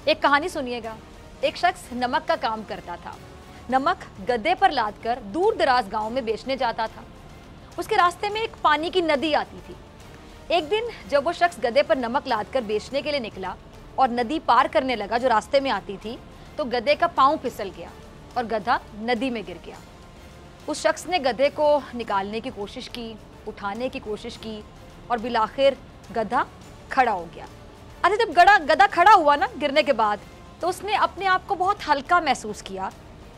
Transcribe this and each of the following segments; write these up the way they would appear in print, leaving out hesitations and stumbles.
एक कहानी सुनिएगा। एक शख्स नमक का काम करता था। नमक गद्दे पर लादकर दूर दराज गांव में बेचने जाता था। उसके रास्ते में एक पानी की नदी आती थी। एक दिन जब वो शख्स गद्दे पर नमक लादकर बेचने के लिए निकला और नदी पार करने लगा जो रास्ते में आती थी, तो गधे का पांव फिसल गया और गधा नदी में गिर गया। उस शख्स ने गधे को निकालने की कोशिश की, उठाने की कोशिश की और बिलाखिर गधा खड़ा हो गया। अरे जब गधा खड़ा हुआ ना गिरने के बाद, तो उसने अपने आप को बहुत हल्का महसूस किया,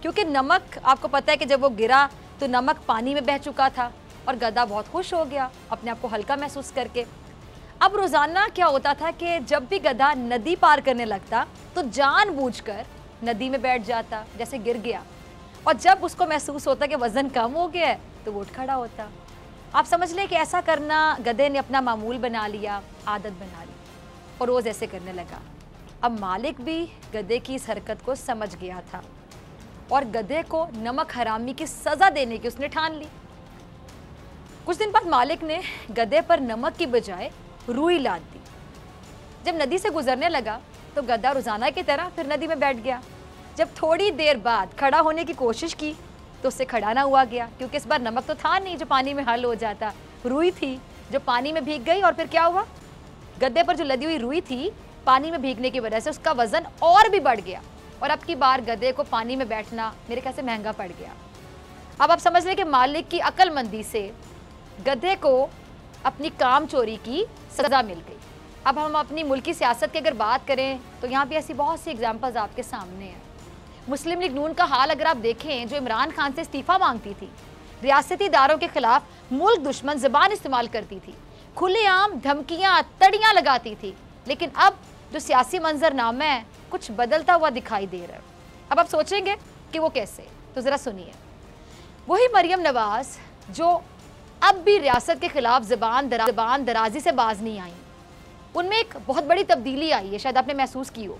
क्योंकि नमक, आपको पता है कि जब वो गिरा तो नमक पानी में बह चुका था और गधा बहुत खुश हो गया अपने आप को हल्का महसूस करके। अब रोज़ाना क्या होता था कि जब भी गधा नदी पार करने लगता तो जानबूझकर नदी में बैठ जाता, जैसे गिर गया, और जब उसको महसूस होता कि वज़न कम हो गया है तो वो उठ खड़ा होता। आप समझ लें कि ऐसा करना गधे ने अपना मामूल बना लिया, आदत बना ली और रोज़ ऐसे करने लगा। अब मालिक भी गधे की इस हरकत को समझ गया था और गधे को नमक हरामी की सज़ा देने की उसने ठान ली। कुछ दिन बाद मालिक ने गधे पर नमक की बजाय रुई लाद दी। जब नदी से गुजरने लगा तो गधा रोज़ाना की तरह फिर नदी में बैठ गया। जब थोड़ी देर बाद खड़ा होने की कोशिश की तो उससे खड़ा ना हुआ गया, क्योंकि इस बार नमक तो था नहीं जो पानी में हल हो जाता, रुई थी जो पानी में भीग गई। और फिर क्या हुआ, गद्दे पर जो लदी हुई रुई थी, पानी में भीगने की वजह से उसका वजन और भी बढ़ गया और अब की बार गधे को पानी में बैठना मेरे ख्याल से महंगा पड़ गया। अब आप समझ लें कि मालिक की अक्लमंदी से गधे को अपनी काम चोरी की सज़ा मिल गई। अब हम अपनी मुल्की सियासत की अगर बात करें तो यहाँ भी ऐसी बहुत सी एग्जाम्पल्स आपके सामने हैं। मुस्लिम लीग नून का हाल अगर आप देखें, जो इमरान खान से इस्तीफ़ा मांगती थी, रियासती इदारों के खिलाफ मुल्क दुश्मन ज़बान इस्तेमाल करती थी, खुलेआम धमकियाँ तड़ियाँ लगाती थी, लेकिन अब जो सियासी मंजरनामा है कुछ बदलता हुआ दिखाई दे रहा है। अब आप सोचेंगे कि वो कैसे, तो ज़रा सुनिए। वही मरियम नवाज जो अब भी रियासत के खिलाफ ज़बान दराजी से बाज नहीं आई, उनमें एक बहुत बड़ी तब्दीली आई है, शायद आपने महसूस की हो।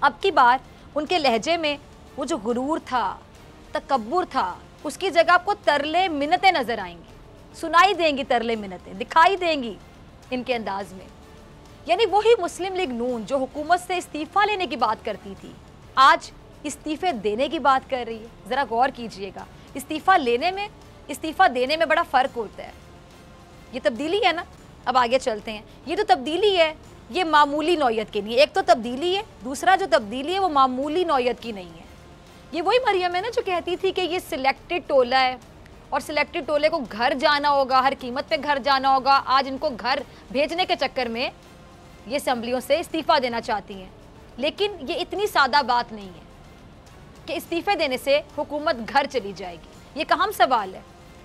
अब की बार उनके लहजे में वो जो गुरूर था, तकब्बुर था, उसकी जगह आपको तरले मिन्नतें नज़र आएंगी, सुनाई देंगी तरले मिन्नतें, दिखाई देंगी इनके अंदाज में। यानी वही मुस्लिम लीग नून जो हुकूमत से इस्तीफ़ा लेने की बात करती थी, आज इस्तीफ़े देने की बात कर रही है। ज़रा गौर कीजिएगा, इस्तीफ़ा लेने में, इस्तीफ़ा देने में बड़ा फ़र्क होता है। ये तब्दीली है ना। अब आगे चलते हैं। ये जो तब्दीली है ये मामूली नौयत की नहीं है। एक तो तब्दीली है, दूसरा जो तब्दीली है वो मामूली नौयत की नहीं है। ये वही मरियम है ना जो कहती थी कि ये सिलेक्टेड टोला है और सिलेक्टेड टोले को घर जाना होगा, हर कीमत पे घर जाना होगा। आज इनको घर भेजने के चक्कर में ये असम्बलियों से इस्तीफ़ा देना चाहती हैं। लेकिन ये इतनी सादा बात नहीं है कि इस्तीफ़े देने से हुकूमत घर चली जाएगी। ये अहम सवाल है,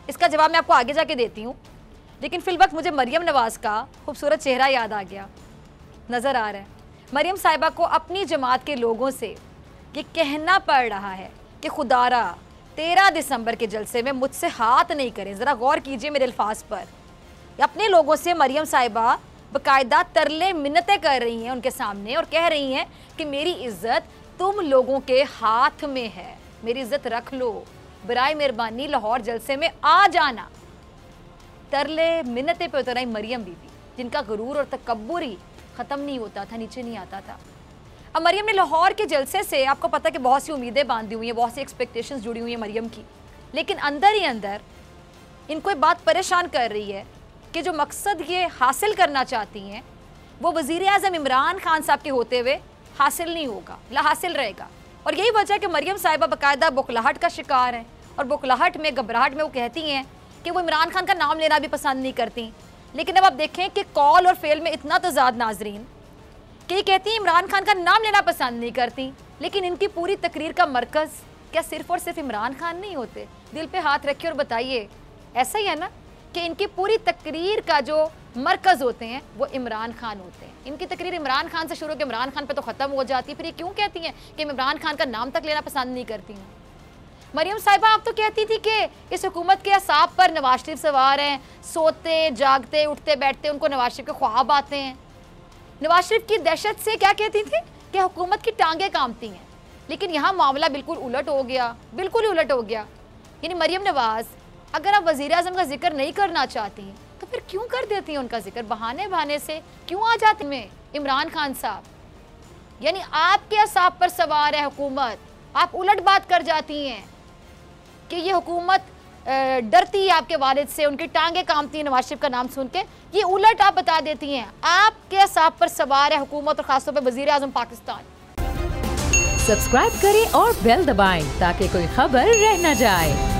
इसका जवाब मैं आपको आगे जाके देती हूँ। लेकिन फिल वक्त मुझे मरियम नवाज़ का खूबसूरत चेहरा याद आ गया, नज़र आ रहा है। मरियम साहिबा को अपनी जमात के लोगों से ये कहना पड़ रहा है कि खुदारा 13 दिसंबर के जलसे में मुझसे हाथ नहीं करें। ज़रा गौर कीजिए मेरे अल्फाज पर। अपने लोगों से मरियम साहिबा बाकायदा तरले मिन्नतें कर रही हैं उनके सामने और कह रही हैं कि मेरी इज़्ज़त तुम लोगों के हाथ में है, मेरी इज़्ज़त रख लो, बराए मेहरबानी लाहौर जलसे में आ जाना। तरले मिन्नतें पे उतर आई मरियम बीबी, जिनका गुरूर और तकब्बुर ही ख़त्म नहीं होता था, नीचे नहीं आता था। अब मरियम ने लाहौर के जलसे से, आपको पता है कि बहुत सी उम्मीदें बांधी हुई हैं, बहुत सी एक्सपेक्टेशंस जुड़ी हुई हैं मरियम की, लेकिन अंदर ही अंदर इनको एक बात परेशान कर रही है कि जो मकसद ये हासिल करना चाहती हैं वो वज़ीर आज़म इमरान खान साहब के होते हुए हासिल नहीं होगा, ला हासिल रहेगा। और यही वजह है कि मरियम साहिबा बाकायदा बुखलाहट का शिकार हैं और बुखलाहट में, घबराहट में वो कहती हैं कि वो इमरान खान का नाम लेना भी पसंद नहीं करती। लेकिन अब आप देखें कि कॉल और फेल में इतना तज़ाद नाजरीन कि कहती हैं इमरान खान का नाम लेना पसंद नहीं करती, लेकिन इनकी पूरी तकरीर का मरकज़ क्या सिर्फ़ और सिर्फ इमरान खान नहीं होते? दिल पे हाथ रखिए और बताइए, ऐसा ही है ना कि इनकी पूरी तकरीर का जो मरकज़ होते हैं वो इमरान खान होते हैं। इनकी तकरीर इमरान खान से शुरू होकर इमरान खान पे तो ख़त्म हो जाती है। फिर ये क्यों कहती हैं कि इमरान खान का नाम तक लेना पसंद नहीं करती हैं? मरियम साहिबा आप तो कहती थी कि इस हुकूमत के असाब पर नवाज शरीफ सवार हैं, सोते जागते उठते बैठते उनको नवाज शरीफ के ख्वाब आते हैं। नवाज शरीफ की दहशत से क्या कहती थी कि हुकूमत की टांगें कांपती हैं। लेकिन यहाँ मामला बिल्कुल उलट हो गया, बिल्कुल ही उलट हो गया। यानी मरियम नवाज़ अगर आप वज़ीर आज़म का जिक्र नहीं करना चाहती तो फिर क्यों कर देती हैं उनका जिक्र? बहाने बहाने से क्यों आ जाती में इमरान खान साहब? यानी आपके असाब पर सवार है हुकूमत। आप उलट बात कर जाती हैं कि ये हुकूमत डरती है आपके वालिद से, उनकी टांगे कांपती हैं नवाज शरीफ का नाम सुन के। ये उलट आप बता देती हैं। आपके असाब पर सवार है हुकूमत और खासतौर पर वजीर आजम पाकिस्तान। सब्सक्राइब करें और बेल दबाएं ताकि कोई खबर रह न जाए।